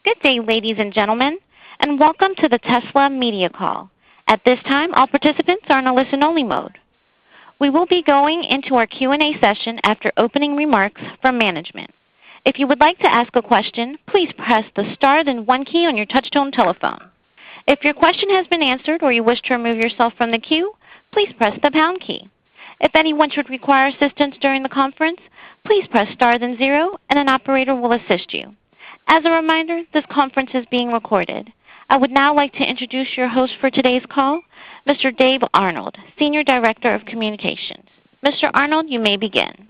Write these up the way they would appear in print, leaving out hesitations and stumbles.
Good day, ladies and gentlemen, and welcome to the Tesla Media Call. At this time, all participants are in a listen-only mode. We will be going into our Q&A session after opening remarks from management. If you would like to ask a question, please press the star then 1 key on your touch-tone telephone. If your question has been answered or you wish to remove yourself from the queue, please press the pound key. If anyone should require assistance during the conference, please press star then 0 and an operator will assist you. As a reminder, this conference is being recorded. I would now like to introduce your host for today's call, Mr. Dave Arnold, Senior Director of Communications. Mr. Arnold, you may begin.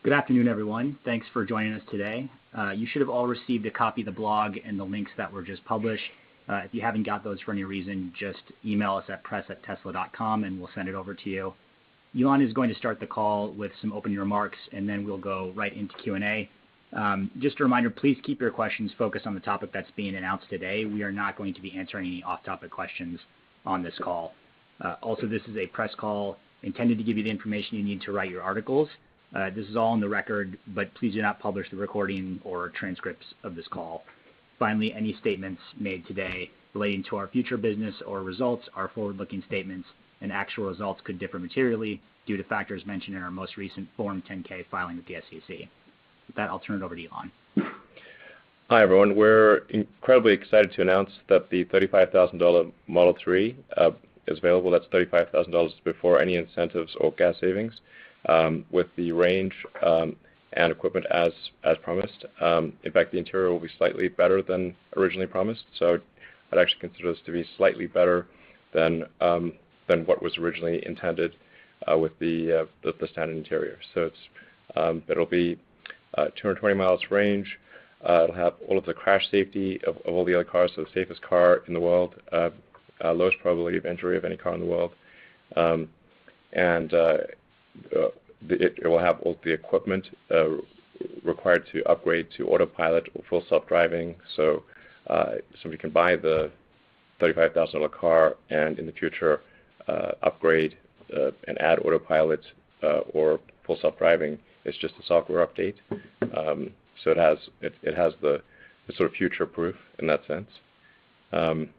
Good afternoon, everyone. Thanks for joining us today. You should have all received a copy of the blog and the links that were just published. If you haven't got those for any reason, just email us at press@tesla.com and we'll send it over to you. Elon is going to start the call with some opening remarks, and then we'll go right into Q&A. Just a reminder, please keep your questions focused on the topic that's being announced today. We are not going to be answering any off-topic questions on this call. Also, this is a press call intended to give you the information you need to write your articles. This is all on the record, but please do not publish the recording or transcripts of this call. Finally, any statements made today relating to our future business or results are forward-looking statements, and actual results could differ materially due to factors mentioned in our most recent Form 10-K filing with the SEC. With that, I'll turn it over to Elon. Hi, everyone. We're incredibly excited to announce that the $35,000 Model 3 is available. That's $35,000 before any incentives or gas savings, with the range and equipment as promised. In fact, the interior will be slightly better than originally promised, so I'd actually consider this to be slightly better than what was originally intended with the standard interior. So it'll be 220 miles range. It'll have all of the crash safety of all the other cars, so the safest car in the world, lowest probability of injury of any car in the world, and it will have all the equipment required to upgrade to autopilot or full self-driving, so somebody can buy the $35,000 car and in the future upgrade and add autopilot or full self-driving. It's just a software update, so it has the sort of future-proof in that sense, and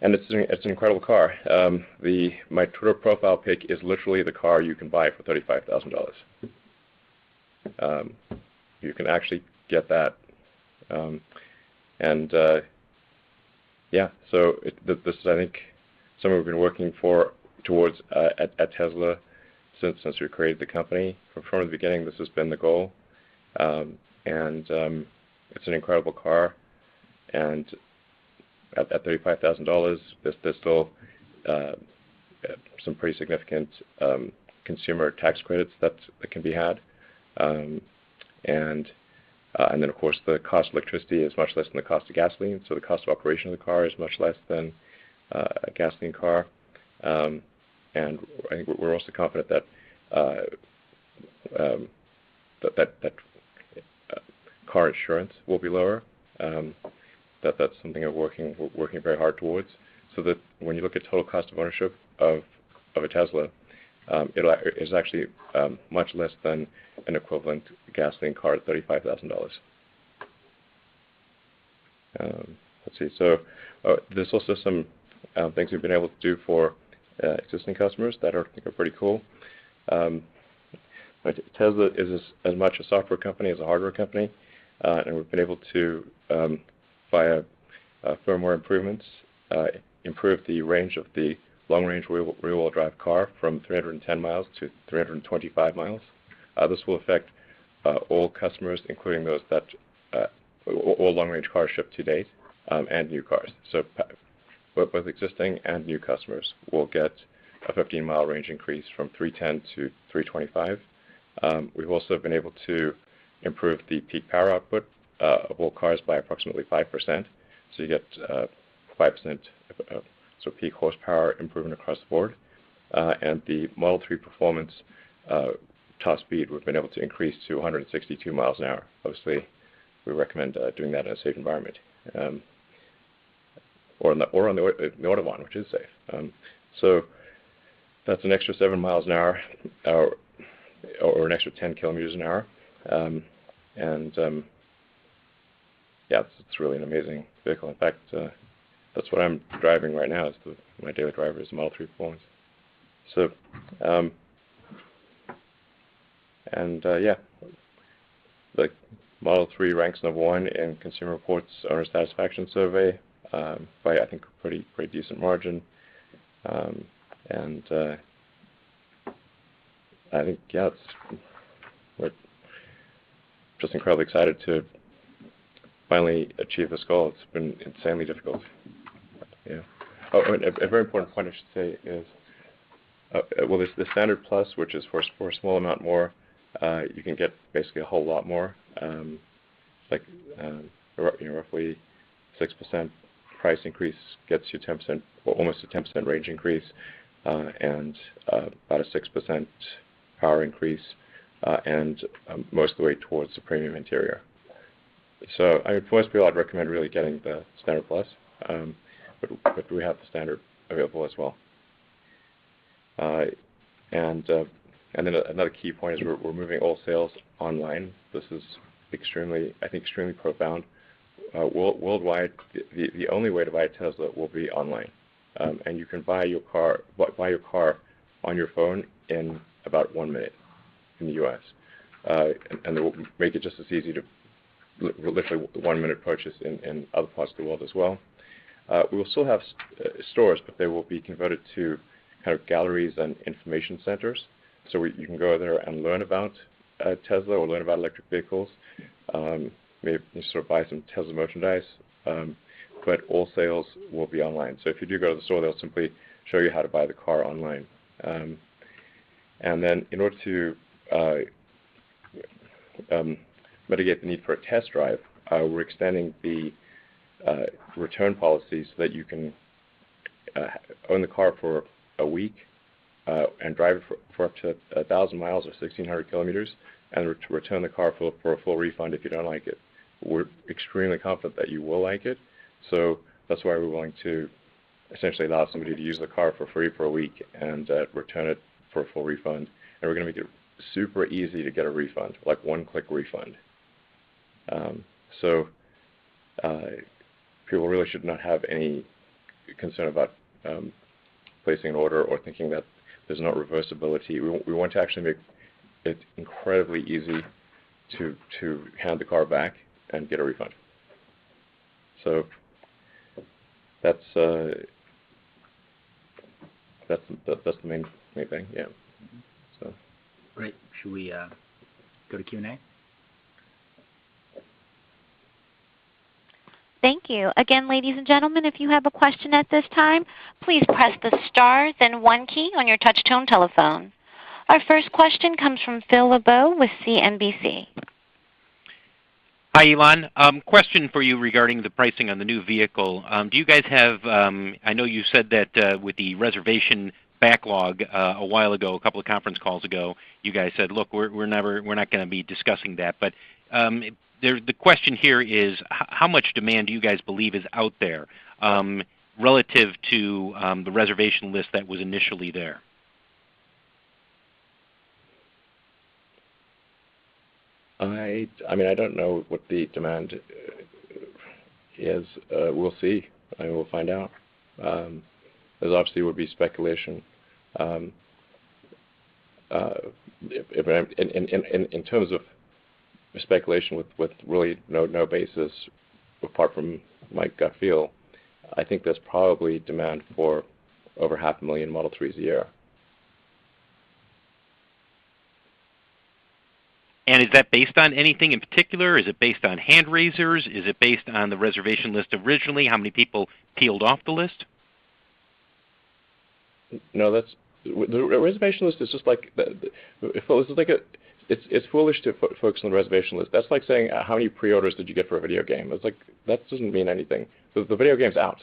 it's an incredible car. My Twitter profile pic is literally the car you can buy for $35,000. You can actually get that, yeah. So this is, I think, something we've been working towards at Tesla since we created the company. From the beginning, this has been the goal, and it's an incredible car. And at $35,000, there's still some pretty significant consumer tax credits that can be had, and then of course the cost of electricity is much less than the cost of gasoline. So the cost of operation of the car is much less than a gasoline car. And I think we're also confident that car insurance will be lower. That's something we're working very hard towards. So that when you look at total cost of ownership of a Tesla, it is actually much less than an equivalent gasoline car at $35,000. Let's see. So there's also some things we've been able to do for existing customers that I think are pretty cool. Tesla is as much a software company as a hardware company, and we've been able to, via firmware improvements, improve the range of the long-range rear-wheel drive car from 310 miles to 325 miles. This will affect all customers, including those that all long-range cars shipped to date, and new cars. So both existing and new customers will get a 15-mile range increase from 310 to 325. We've also been able to improve the peak power output of all cars by approximately 5%. So you get 5% so peak horsepower improvement across the board. And the Model 3 performance top speed we've been able to increase to 162 miles an hour. Obviously, we recommend doing that in a safe environment. Or on the Autobahn, which is safe. So that's an extra 7 miles an hour, or an extra 10 kilometers an hour. yeah, it's really an amazing vehicle. In fact, that's what I'm driving right now. My daily driver is the Model 3 Performance. So, yeah, the Model 3 ranks #1 in Consumer Reports owner satisfaction survey by, I think, a pretty decent margin. And I think, yeah, we're just incredibly excited to finally achieve this goal. It's been insanely difficult. Yeah. Oh, and a very important point I should say is, well, there's the Standard Plus, which is for a small amount more. You can get basically a whole lot more, like roughly 6% price increase gets you 10%, well, almost a 10% range increase, and about a 6% power increase, and most of the way towards the premium interior. So for most people, I'd recommend really getting the Standard Plus, but we have the Standard available as well. And then another key point is we're moving all sales online. This is extremely profound. Worldwide, the only way to buy a Tesla will be online, and you can buy your car on your phone in about 1 minute in the U.S. And it will make it just as easy to literally 1 minute purchase in other parts of the world as well. We will still have stores, but they will be converted to kind of galleries and information centers. So you can go there and learn about Tesla or learn about electric vehicles. Maybe sort of buy some Tesla merchandise, but all sales will be online. So if you do go to the store, they'll simply show you how to buy the car online. And then in order to mitigate the need for a test drive, we're extending the return policy so that you can own the car for a week and drive it for up to 1,000 miles or 1,600 kilometers and return the car for a full refund if you don't like it. We're extremely confident that you will like it, so that's why we're willing to essentially allow somebody to use the car for free for a week and return it for a full refund. And we're going to make it super easy to get a refund, like one-click refund. So people really should not have any concern about placing an order or thinking that there's no reversibility. We want to actually make it incredibly easy to hand the car back and get a refund. So that's the main thing. Yeah. So great. Should we go to Q&A? Thank you. Again, ladies and gentlemen, if you have a question at this time, please press the star, then 1 key on your touch-tone telephone. Our first question comes from Phil LeBeau with CNBC. Hi, Elon. Question for you regarding the pricing on the new vehicle. Do you guys have, I know you said that with the reservation backlog a while ago, a couple of conference calls ago, you guys said, look, we're not going to be discussing that. But the question here is, how much demand do you guys believe is out there relative to the reservation list that was initially there? I mean, I don't know what the demand is. We'll see. We'll find out. There's obviously would be speculation. In terms of speculation with really no basis apart from my gut feel, I think there's probably demand for over 500,000 Model 3s a year. And is that based on anything in particular? Is it based on hand raisers? Is it based on the reservation list originally? How many people peeled off the list? No, the reservation list is just like it's foolish to focus on the reservation list. That's like saying how many pre-orders did you get for a video game? It's like that doesn't mean anything. The video game's out.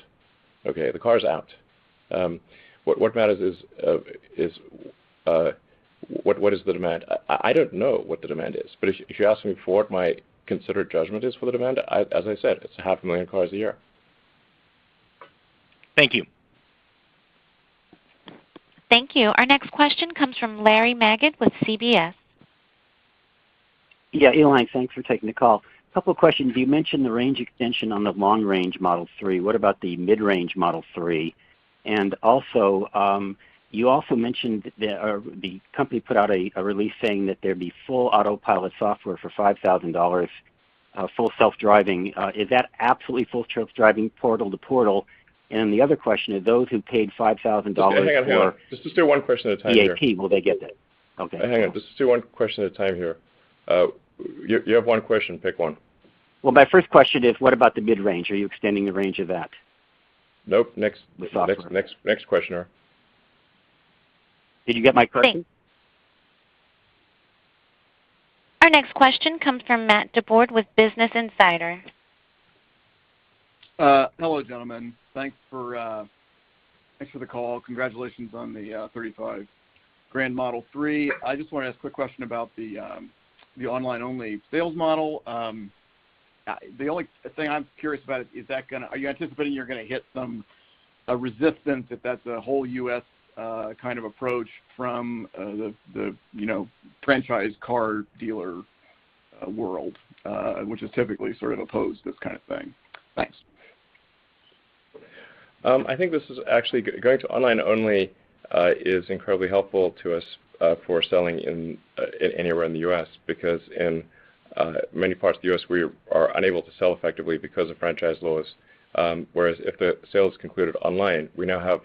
Okay, the car's out. What matters is what is the demand? I don't know what the demand is, but if you ask me for what my considered judgment is for the demand, as I said, it's 500,000 cars a year. Thank you. Thank you. Our next question comes from Larry Magid with CBS. Yeah, Elon, thanks for taking the call. couple of questions. You mentioned the range extension on the long-range Model 3. What about the mid-range Model 3? And also, you also mentioned that the company put out a release saying that there'd be full autopilot software for $5,000, full self-driving. Is that absolutely full self-driving portal to portal? And the other question is, those who paid $5,000 hang on. Just do one question at a time EAP, here. will they get that? Okay. Hang on. Just do one question at a time here. You have one question. Pick one. Well, my first question is, what about the mid-range? Are you extending the range of that? Nope. Next questioner. Did you get my question? Thanks. Our next question comes from Matt DeBoard with Business Insider. Hello, gentlemen. Thanks for the call. Congratulations on the 35 grand Model 3. I just want to ask a quick question about the online-only sales model. The only thing I'm curious about is are you anticipating you're going to hit some resistance if that's a whole U.S. Kind of approach from the franchise car dealer world, which is typically sort of opposed to this kind of thing? Thanks. I think this is actually going to online only is incredibly helpful to us for selling in anywhere in the U.S. because in many parts of the U.S. we are unable to sell effectively because of franchise laws. Whereas if the sale is concluded online, we now have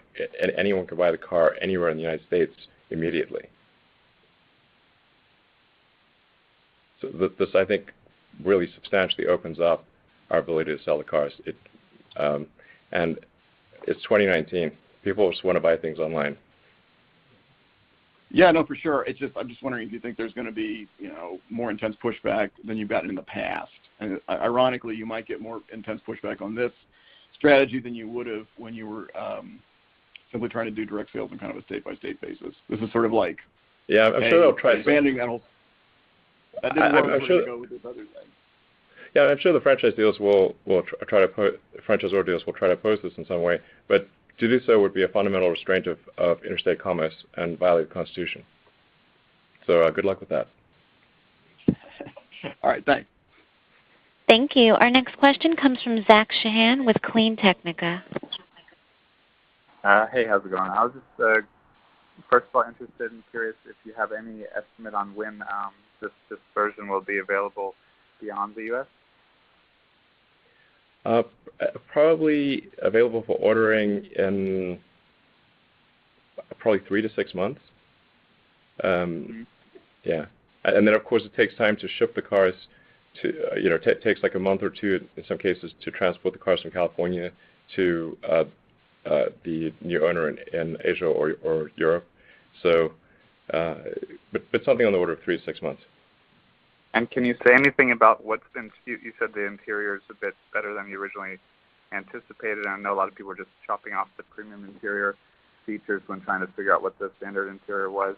anyone can buy the car anywhere in the United States immediately. So this, I think, really substantially opens up our ability to sell the cars. And it's 2019. People just want to buy things online. Yeah, no, for sure. I'm just wondering if you think there's going to be, more intense pushback than you've gotten in the past. And ironically, you might get more intense pushback on this strategy than you would have when you were simply trying to do direct sales on kind of a state-by-state basis. This is sort of like, yeah, I'm sure they'll try expanding that whole. That didn't work. I'm sure to go with this other thing. Yeah, I'm sure the franchise dealers franchisor dealers will try to oppose this in some way, but to do so would be a fundamental restraint of interstate commerce and violate the Constitution. So good luck with that. All right, thanks. Thank you. Our next question comes from Zach Shahan with Clean Technica. Hey, how's it going? I was just, first of all, interested and curious if you have any estimate on when this version will be available beyond the U.S.? Probably available for ordering in probably 3 to 6 months. Yeah, and then of course it takes time to ship the cars. It takes like a month or two in some cases to transport the cars from California to the new owner in Asia or Europe. So, but something on the order of 3 to 6 months. And can you say anything about you said the interior is a bit better than you originally anticipated. I know a lot of people are just chopping off the premium interior features when trying to figure out what the standard interior was.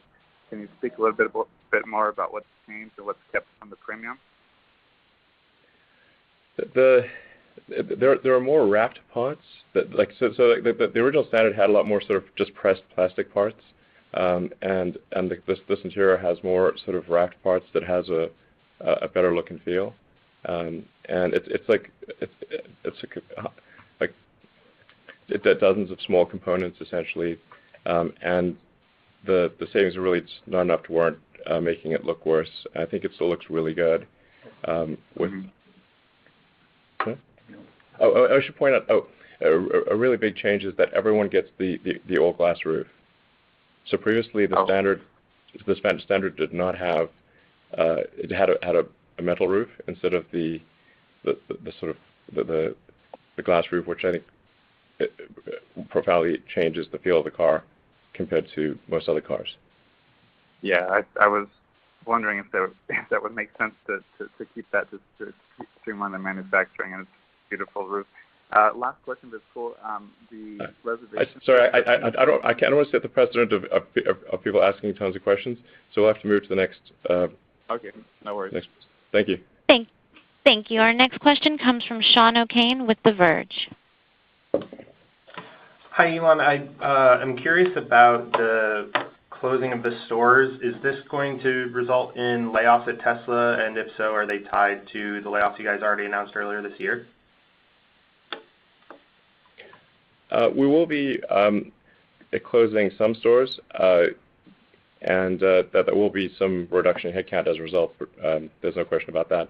Can you speak a little bit more about what's changed and what's kept from the premium? There are more wrapped parts. The original standard had a lot more sort of just pressed plastic parts, and this interior has more sort of wrapped parts that has a better look and feel, and it's like dozens of small components essentially, and the savings are really just not enough to warrant making it look worse. I think it still looks really good. I should point out. A really big change is that everyone gets the all glass roof. So previously the standard did not have. It had a metal roof instead of the sort of the glass roof, which I think profoundly changes the feel of the car compared to most other cars. Yeah, I was wondering if that would make sense to keep that to streamline the manufacturing, and it's a beautiful roof. Last question, but it's cool. The reservation. Sorry, I can't want to set the precedent of people asking tons of questions, so we'll have to move to the next. Okay, no worries. Thank you. Thank you. Our next question comes from Sean O'Kane with The Verge. Hi, Elon. I'm curious about the closing of the stores, is this going to result in layoffs at Tesla? And if so, are they tied to the layoffs you guys already announced earlier this year? We will be closing some stores, and that there will be some reduction in headcount as a result. There's no question about that.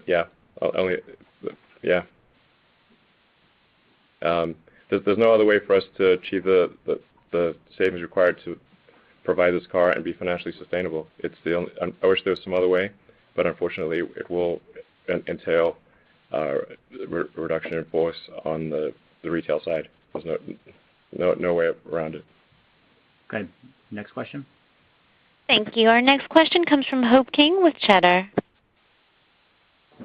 Yeah, yeah. There's no other way for us to achieve the savings required to provide this car and be financially sustainable. It's the only. I wish there was some other way, but unfortunately, it will entail reduction in force on the retail side. There's no way around it. Okay, next question. Thank you. Our next question comes from Hope King with Cheddar.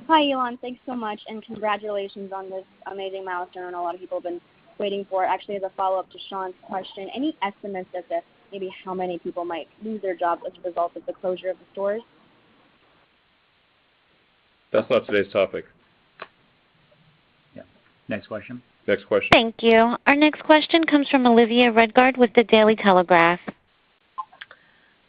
Hi, Elon. Thanks so much, and congratulations on this amazing milestone. A lot of people have been waiting for it. Actually, as a follow-up to Sean's question, any estimates as to maybe how many people might lose their jobs as a result of the closure of the stores? That's not today's topic. Yeah. Next question. Next question. Thank you. Our next question comes from Olivia Redgard with the Daily Telegraph.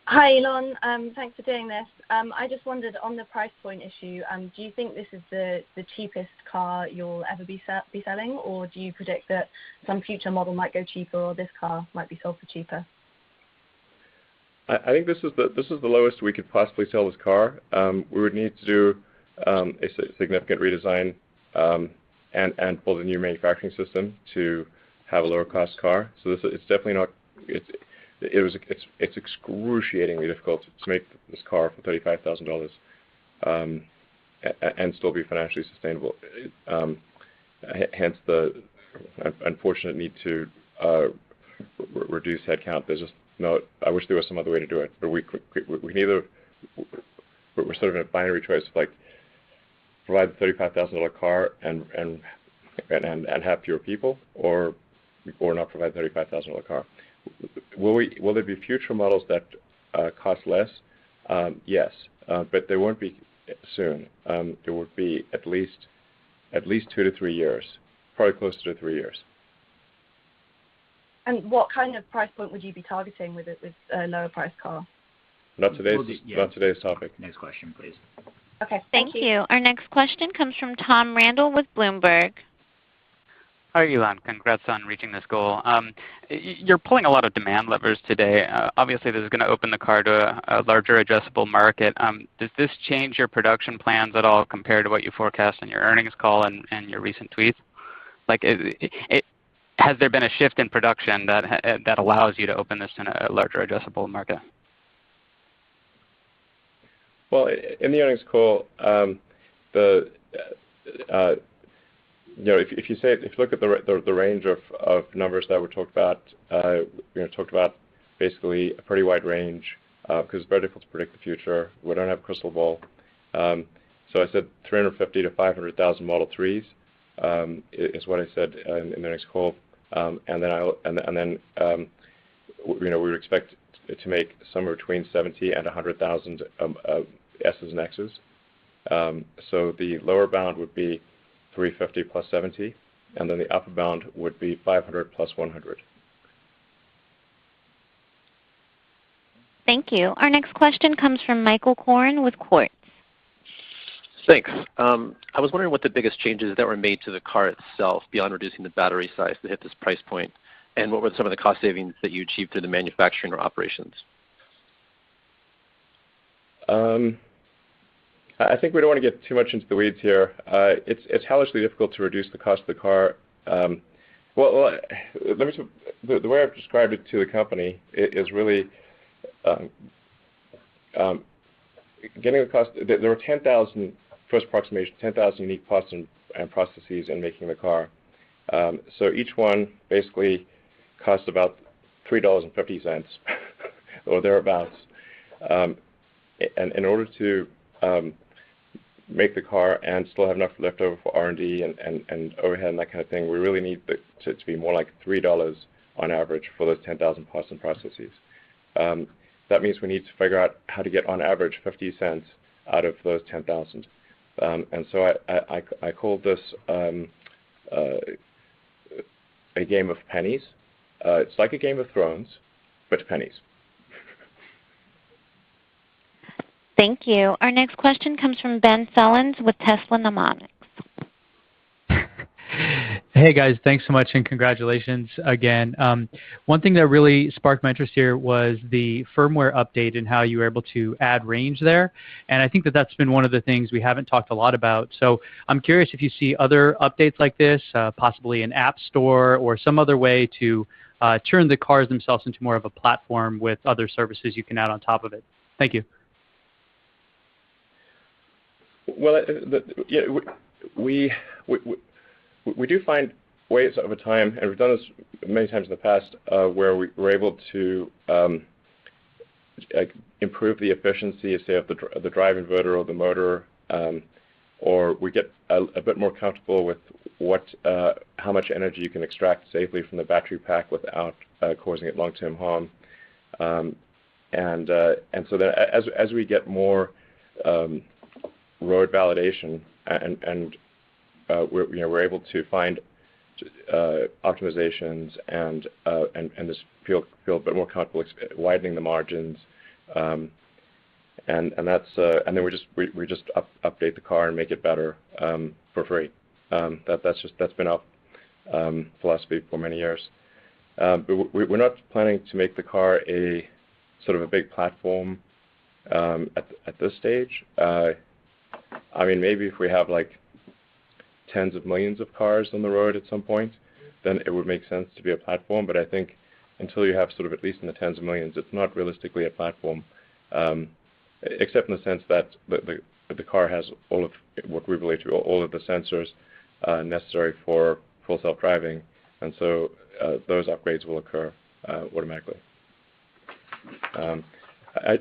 Hi, Elon. Thanks for doing this. I just wondered on the price point issue, do you think this is the cheapest car you'll ever be selling, or do you predict that some future model might go cheaper, or this car might be sold for cheaper? I think this is the lowest we could possibly sell this car. We would need to do a significant redesign and build a new manufacturing system to have a lower cost car. So it's definitely not. It's excruciatingly difficult to make this car for $35,000 and still be financially sustainable. Hence the unfortunate need to reduce headcount. There's just no. I wish there was some other way to do it, but we can either. We're sort of in a binary choice of like provide the $35,000 car and have fewer people, or not provide the $35,000 car. Will there be future models that cost less? Yes, but they won't be soon. It would be at least 2 to 3 years, probably closer to 3 years. And what kind of price point would you be targeting with a lower price car? Not today's topic. Next question, please. Okay, Thank you. Our next question comes from Tom Randall with Bloomberg. Hi, Elon. Congrats on reaching this goal. You're pulling a lot of demand levers today. Obviously, this is going to open the car to a larger addressable market. Does this change your production plans at all compared to what you forecast in your earnings call and your recent tweets? Like, has there been a shift in production that allows you to open this in a larger addressable market? Well, in the earnings call, if you look at the range of numbers that were talked about, talked about basically a pretty wide range because it's very difficult to predict the future. We don't have a crystal ball. So I said 350 to 500,000 Model 3s is what I said in the earnings call, and then we would expect to make somewhere between 70 and 100,000 S's and X's. So the lower bound would be 350 plus 70, and then the upper bound would be 500 plus 100. Thank you. Our next question comes from Michael Korn with Quartz. Thanks. I was wondering what the biggest changes that were made to the car itself beyond reducing the battery size to hit this price point, and what were some of the cost savings that you achieved through the manufacturing or operations? I think we don't want to get too much into the weeds here. It's hellishly difficult to reduce the cost of the car. Well, the way I've described it to the company is really getting the cost. There were 10,000 first approximation, 10,000 unique parts and processes in making the car. So each one basically cost about $3.50 or thereabouts. And in order to make the car and still have enough left over for R&D and overhead and that kind of thing, we really need to be more like $3 on average for those 10,000 parts and processes. That means we need to figure out how to get on average 50 cents out of those 10,000. And so I called this a game of pennies. It's like a Game of Thrones, but pennies. Thank you. Our next question comes from Ben Sullins with Tesla Mnemonics. Hey guys, thanks so much and congratulations again. One thing that really sparked my interest here was the firmware update and how you were able to add range there. And I think that that's been one of the things we haven't talked a lot about. So I'm curious if you see other updates like this, possibly an app store or some other way to turn the cars themselves into more of a platform with other services you can add on top of it. Thank you. Well, yeah, we do find ways over time, and we've done this many times in the past, where we were able to improve the efficiency, say, of the drive inverter or the motor, or we get a bit more comfortable with how much energy you can extract safely from the battery pack without causing it long-term harm. And so then as we get more road validation and we're able to find optimizations and just feel a bit more comfortable widening the margins, and that's and then we just update the car and make it better for free. That's been our philosophy for many years. But we're not planning to make the car a sort of a big platform at this stage. I mean, maybe if we have like tens of millions of cars on the road at some point, then it would make sense to be a platform. But I think until you have sort of at least in the tens of millions, it's not realistically a platform, except in the sense that the car has all of what we believe to be all of the sensors necessary for full self-driving, and so those upgrades will occur automatically. And I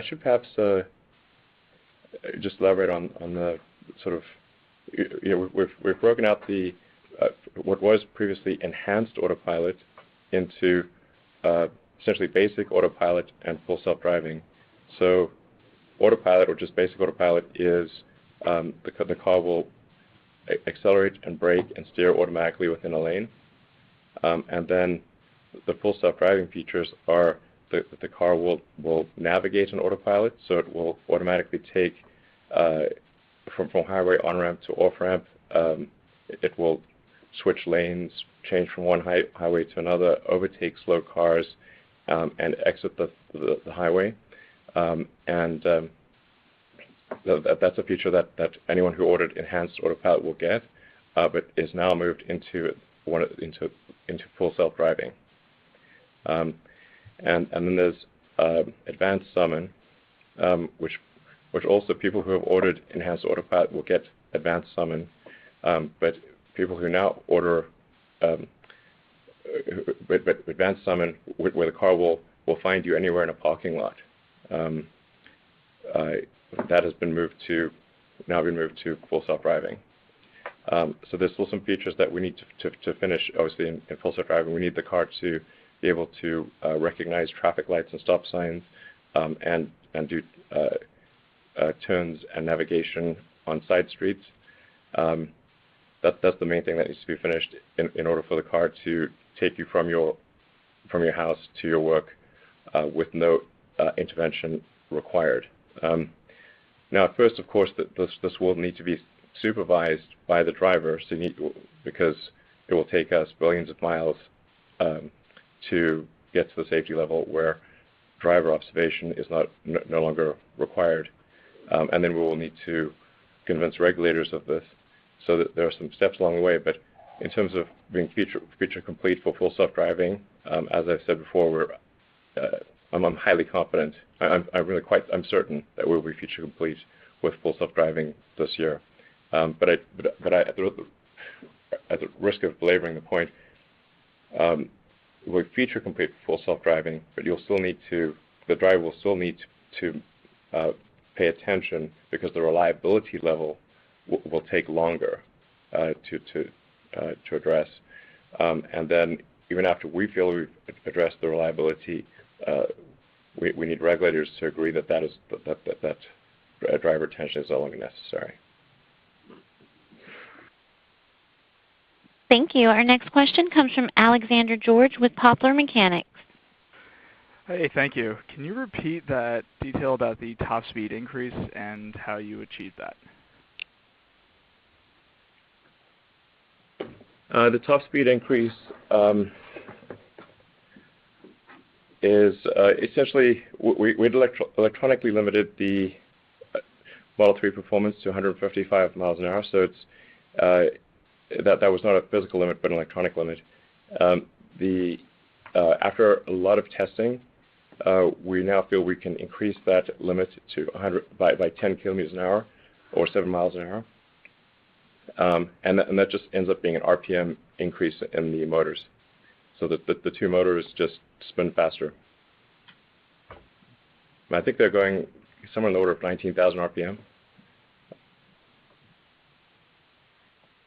should perhaps just elaborate on the sort of, we've broken out the what was previously enhanced autopilot into essentially basic autopilot and full self-driving. So autopilot, or just basic autopilot, is the car will accelerate and brake and steer automatically within a lane, and then the full self-driving features are the car will navigate on autopilot, so it will automatically take from highway on-ramp to off-ramp. It will switch lanes, change from one highway to another, overtake slow cars, and exit the highway. That's a feature that anyone who ordered enhanced autopilot will get, but is now moved into full self-driving. And then there's advanced summon, which also people who have ordered enhanced autopilot will get advanced summon, but people who now order advanced summon, where the car will find you anywhere in a parking lot, that has been moved to full self-driving. So there's still some features that we need to finish. Obviously, in full self-driving, we need the car to be able to recognize traffic lights and stop signs, and do turns and navigation on side streets. That's the main thing that needs to be finished in order for the car to take you from your house to your work with no intervention required. Now, at first, of course, this will need to be supervised by the driver, because it will take us billions of miles to get to the safety level where driver observation is no longer required. And then we will need to convince regulators of this, so that there are some steps along the way. But in terms of being feature complete for full self-driving, as I've said before, I'm highly confident. I'm certain that we'll be feature complete with full self-driving this year. But at the risk of belaboring the point, we'll feature complete full self-driving, but the driver will still need to pay attention, because the reliability level will take longer to address. And then even after we feel we've addressed the reliability, we need regulators to agree that driver attention is no longer necessary. Thank you. Our next question comes from Alexander George with Poplar Mechanics. Hey, thank you. Can you repeat that detail about the top speed increase and how you achieved that? The top speed increase is essentially we electronically limited the Model 3 performance to 155 miles an hour. So it's that was not a physical limit, but an electronic limit. After a lot of testing, we now feel we can increase that limit to 100 by 10 kilometers an hour, or 7 miles an hour, and that just ends up being an RPM increase in the motors, so that the two motors just spin faster. I think they're going somewhere in the order of 19,000 RPM.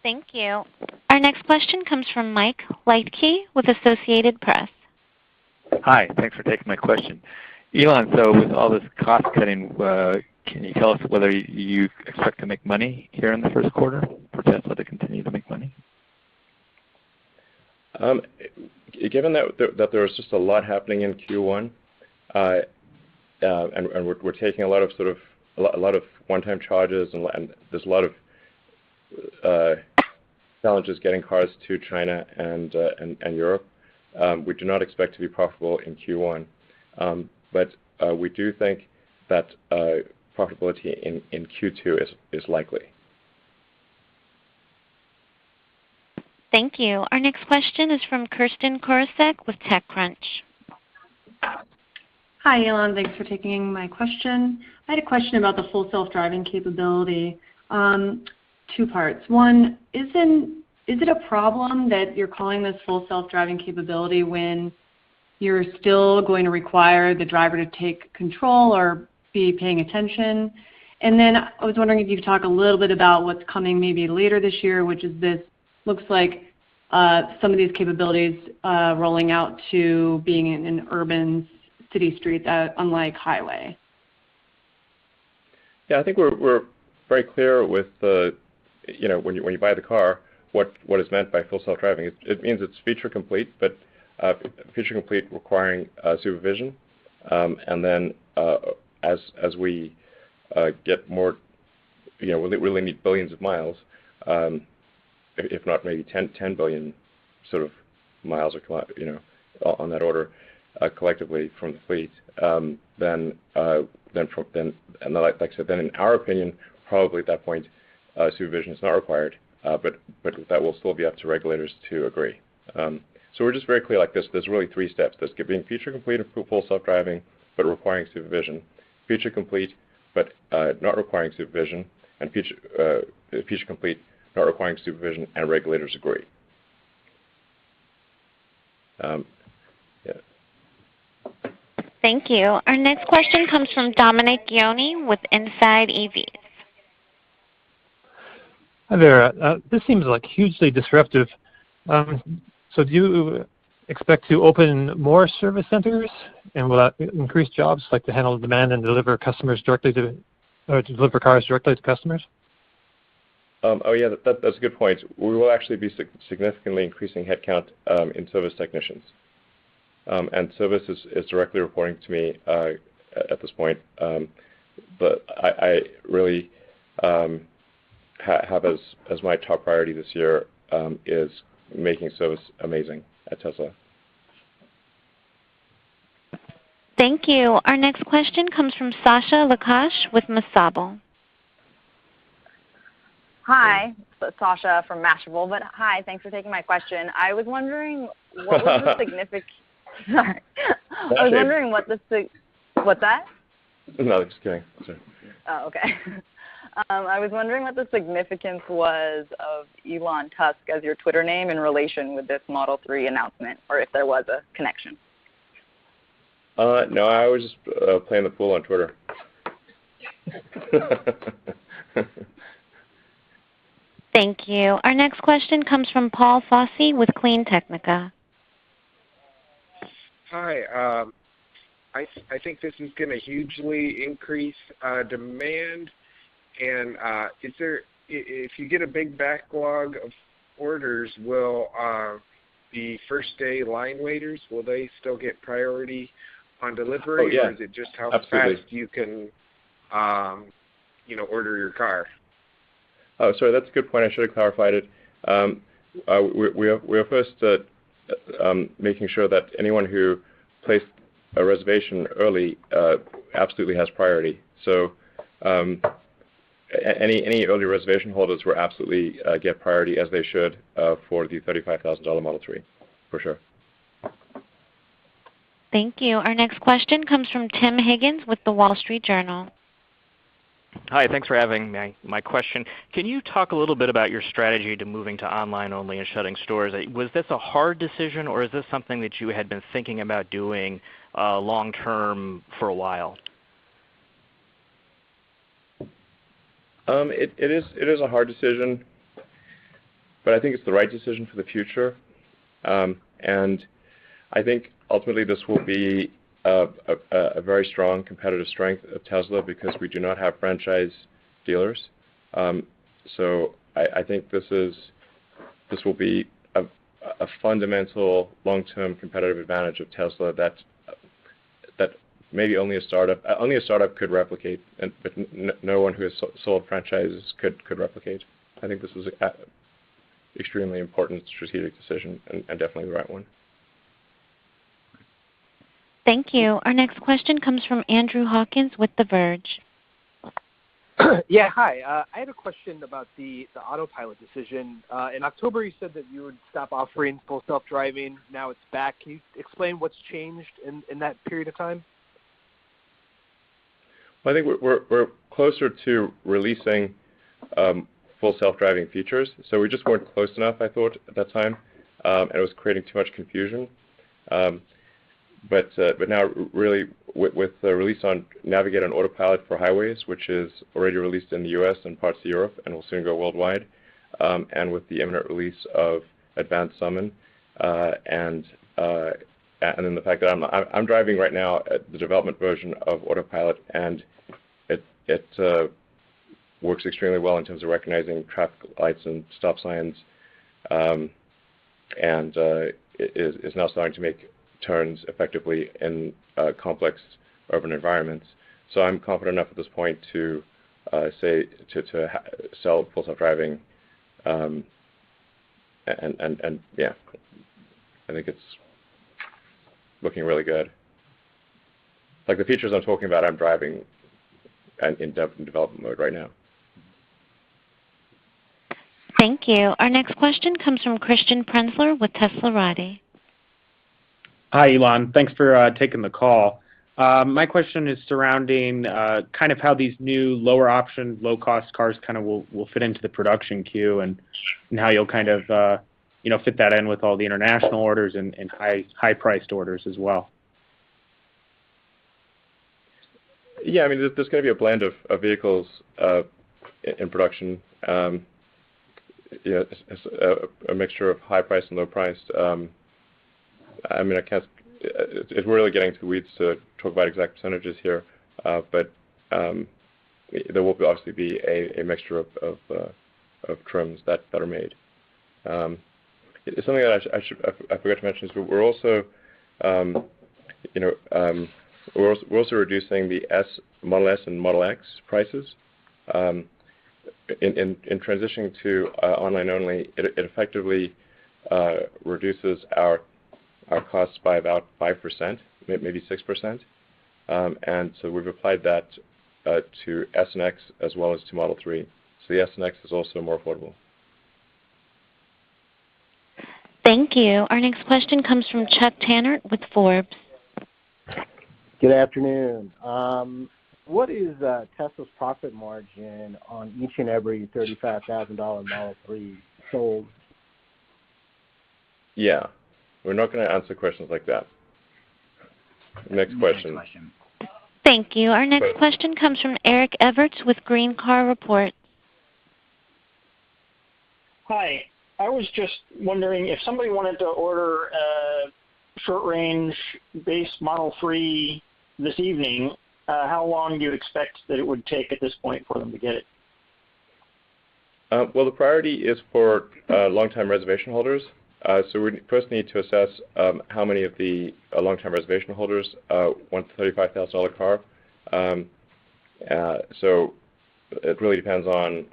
Thank you. Our next question comes from Mike Lightke with Associated Press. Hi, thanks for taking my question. Elon, so with all this cost cutting, can you tell us whether you expect to make money here in the first quarter, for Tesla to continue to make money? Given that there was just a lot happening in Q1, and we're taking a lot of one-time charges, and there's a lot of challenges getting cars to China and Europe. We do not expect to be profitable in Q1, but we do think that profitability in Q2 is likely. Thank you. Our next question is from Kirsten Korosek with TechCrunch. Hi, Elon. Thanks for taking my question. I had a question about the full self-driving capability. Two parts. One, is it a problem that you're calling this full self-driving capability when you're still going to require the driver to take control or be paying attention? And then I was wondering if you could talk a little bit about what's coming maybe later this year, which is this looks like some of these capabilities rolling out to being in urban city streets, unlike highway. Yeah, I think we're very clear with the, when you buy the car, what is meant by full self-driving. It means it's feature complete, but feature complete requiring supervision, and then as we get more, we really need billions of miles, if not maybe 10 billion sort of miles, or on that order, collectively from the fleet. Then like I said, then in our opinion, probably at that point, supervision is not required, but that will still be up to regulators to agree. So we're just very clear like this. There's really three steps. There's being feature complete and full self-driving, but requiring supervision. Feature complete, but not requiring supervision, and feature complete, not requiring supervision, and regulators agree. Yeah. Thank you. Our next question comes from Dominic Gioni with Inside EVs. Hi there. This seems like hugely disruptive. So do you expect to open more service centers, and will that increase jobs, like to handle demand and deliver customers directly to deliver cars directly to customers? Oh yeah, that's a good point. We will actually be significantly increasing headcount in service technicians, and service is directly reporting to me at this point. But I really have as my top priority this year is making service amazing at Tesla. Thank you. Our next question comes from Sasha Lakash with Masabo. Hi, Sasha from Mashable, but hi, thanks for taking my question. I was wondering what was the significant. Sorry, I was wondering what's that? No, just kidding. Sorry. Oh, okay. I was wondering what the significance was of Elon Musk as your Twitter name in relation with this Model 3 announcement, or if there was a connection. No, I was just playing the fool on Twitter. Thank you. Our next question comes from Paul Fossey with Clean Technica. Hi. I think this is going to hugely increase demand. And if you get a big backlog of orders, will the first day line waiters, will they still get priority on delivery, Oh, yeah. or is it just how Absolutely. fast you can, order your car? Oh, sorry, that's a good point. I should have clarified it. We are first making sure that anyone who placed a reservation early absolutely has priority. So any early reservation holders will absolutely get priority, as they should, for the $35,000 Model 3, for sure. Thank you. Our next question comes from Tim Higgins with the Wall Street Journal. Hi, thanks for having my question. Can you talk a little bit about your strategy to moving to online only and shutting stores? Was this a hard decision, or is this something that you had been thinking about doing long term for a while? It is a hard decision, but I think it's the right decision for the future. And I think ultimately this will be a very strong competitive strength of Tesla, because we do not have franchise dealers. So I think this will be a fundamental long-term competitive advantage of Tesla that maybe only a startup could replicate, but no one who has sold franchises could replicate. I think this is an extremely important strategic decision, and definitely the right one. Thank you. Our next question comes from Andrew Hawkins with The Verge. Yeah, hi. I had a question about the autopilot decision. In October, you said that you would stop offering full self-driving. Now it's back. Can you explain what's changed in that period of time? Well, I think we're closer to releasing full self-driving features. So we just weren't close enough, I thought, at that time, and it was creating too much confusion. But now, really, with the release on Navigate on Autopilot for highways, which is already released in the U.S. and parts of Europe and will soon go worldwide, and with the imminent release of Advanced Summon, and then the fact that I'm driving right now at the development version of Autopilot, and it works extremely well in terms of recognizing traffic lights and stop signs, and it is now starting to make turns effectively in complex urban environments. So I'm confident enough at this point to say to sell full self-driving, and yeah, I think it's looking really good. Like the features I'm talking about, I'm driving in development mode right now. Thank you. Our next question comes from Christian Prenzler with Teslarati. Hi, Elon. Thanks for taking the call. My question is surrounding kind of how these new lower option, low-cost cars kind of will fit into the production queue, and how you'll kind of fit that in with all the international orders and high-priced orders as well. Yeah, I mean, there's going to be a blend of vehicles in production. It's a mixture of high-priced and low-priced. I mean, we're really getting to the weeds to talk about exact percentages here, but there will obviously be a mixture of trims that are made. It's something that I forgot to mention is we're also we're also reducing the Model S and Model X prices. In transitioning to online only, it effectively reduces our costs by about 5%, maybe 6%, and so we've applied that to S and X as well as to Model 3. So the S and X is also more affordable. Thank you. Our next question comes from Chuck Tanner with Forbes. Good afternoon. What is Tesla's profit margin on each and every $35,000 Model 3 sold? Yeah. We're not going to answer questions like that. Next question. Thank you. Our next question comes from Eric Everts with Green Car Report. Hi. I was just wondering if somebody wanted to order a short-range base Model 3 this evening, how long do you expect that it would take at this point for them to get it? Well, the priority is for long-time reservation holders. So we first need to assess how many of the long-term reservation holders want the $35,000 car. So it really depends on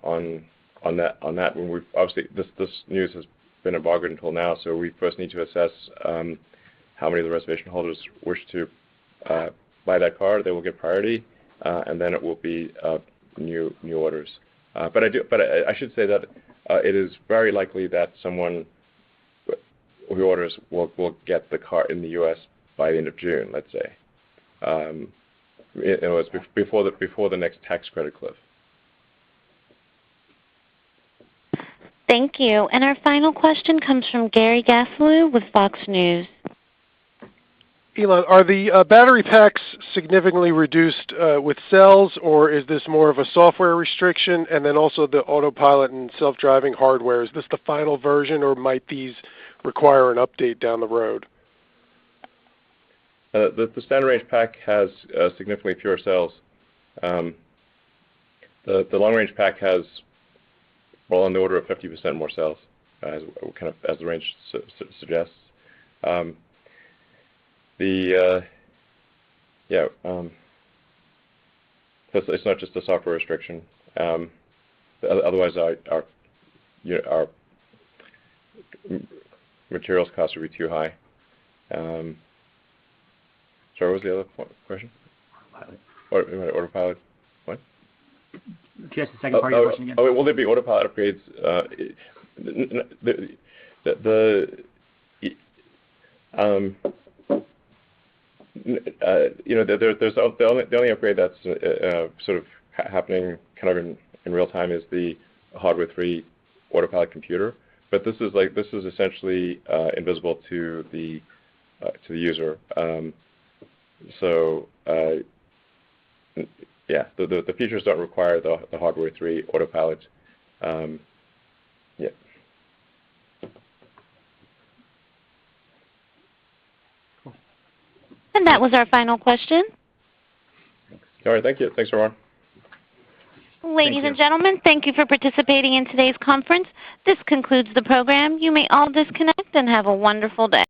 that. When we've obviously this news has been embargoed until now, so we first need to assess how many of the reservation holders wish to buy that car. They will get priority, and then it will be new orders. But I should say that it is very likely that someone who orders will get the car in the U.S. by the end of June, let's say. In other words, before the next tax credit cliff. Thank you. And our final question comes from Gary Gaslou with Fox News. Elon, are the battery packs significantly reduced with cells, or is this more of a software restriction? And then also the autopilot and self-driving hardware, is this the final version, or might these require an update down the road? The standard range pack has significantly fewer cells. The long range pack has, well, on the order of 50% more cells, as the range suggests. It's not just a software restriction. Otherwise, our materials costs would be too high. Sorry, what was the other question? Autopilot. What? Just the second part of your question again. Will there be autopilot upgrades? There's the only upgrade that's sort of happening kind of in real time is the hardware 3 autopilot computer. But this is essentially invisible to the user. The features don't require the hardware 3 autopilot. And that was our final question. All right, thank you. Thanks, everyone. Ladies and gentlemen, thank you for participating in today's conference. This concludes the program. You may all disconnect and have a wonderful day.